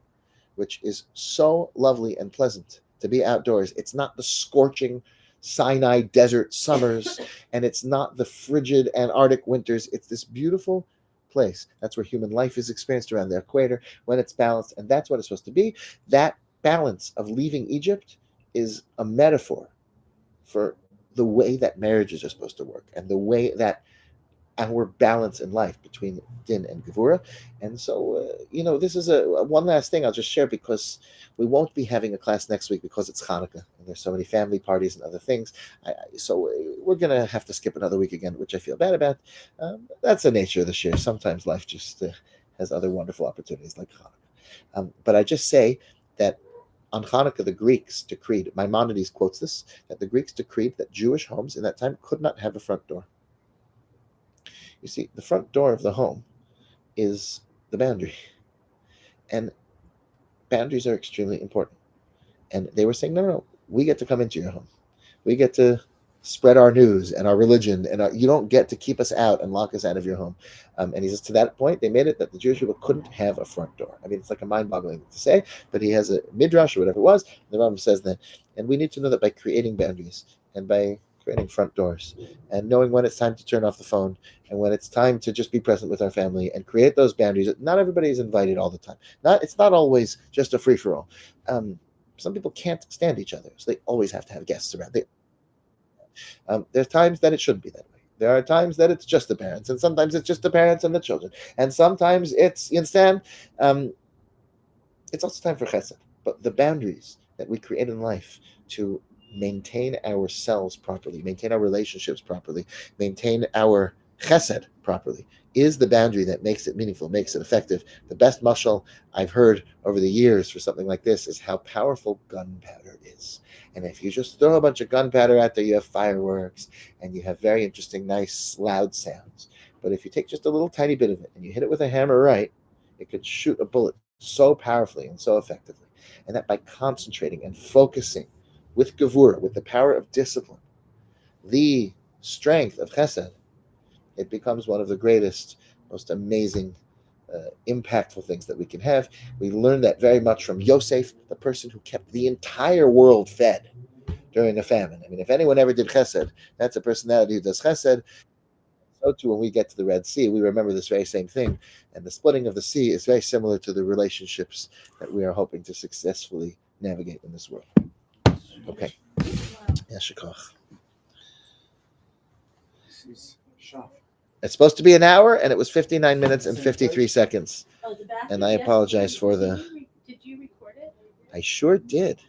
which is so lovely and pleasant to be outdoors. It's not the scorching Sinai desert summers, and it's not the frigid Antarctic winters. It's this beautiful place. That's where human life is experienced around the equator when it's balanced, and that's what it's supposed to be. That balance of leaving Egypt is a metaphor for the way that marriages are supposed to work and the way that our balance in life between din and gevura. And so, this is a one last thing I'll just share, because we won't be having a class next week because it's Hanukkah and there's so many family parties and other things. So we're going to have to skip another week again, which I feel bad about. That's the nature of the share. Sometimes life just has other wonderful opportunities like Hanukkah. But I just say that on Hanukkah, the Greeks decreed, Maimonides quotes this, that the Greeks decreed that Jewish homes in that time could not have a front door. You see, the front door of the home is the boundary. And boundaries are extremely important. And they were saying, no, we get to come into your home. We get to spread our news and our religion, and you don't get to keep us out and lock us out of your home. And he says, to that point, they made it that the Jewish people couldn't have a front door. I mean, it's like a mind-boggling thing to say, but he has a midrash or whatever it was. The Rambam says that, and we need to know that by creating boundaries and by creating front doors and knowing when it's time to turn off the phone and when it's time to just be present with our family and create those boundaries. Not everybody is invited all the time. It's not always just a free-for-all. Some people can't stand each other, so they always have to have guests around. There's times that it shouldn't be that way. There are times that it's just the parents, and sometimes it's just the parents and the children, and sometimes it's, you understand, it's also time for chesed. But the boundaries that we create in life to maintain ourselves properly, maintain our relationships properly, maintain our chesed properly, is the boundary that makes it meaningful, makes it effective. The best mashal I've heard over the years for something like this is how powerful gunpowder is. And if you just throw a bunch of gunpowder out there, you have fireworks and you have very interesting, nice, loud sounds. But if you take just a little tiny bit of it and you hit it with a hammer right, it could shoot a bullet so powerfully and so effectively. And that by concentrating and focusing with gevura, with the power of discipline, the strength of chesed, it becomes one of the greatest, most amazing, impactful things that we can have. We learn that very much from Yosef, the person who kept the entire world fed during a famine. I mean, if anyone ever did chesed, that's a personality who does chesed. So too, when we get to the Red Sea, we remember this very same thing. And the splitting of the sea is very similar to the relationships that we are hoping to successfully navigate in this world. Okay. Yes, Shikach. This is Shaf. It's supposed to be an hour, and it was 59 minutes and 53 seconds. Oh, the bathroom. And I yes, apologize did for you the. Did you record it? I sure did.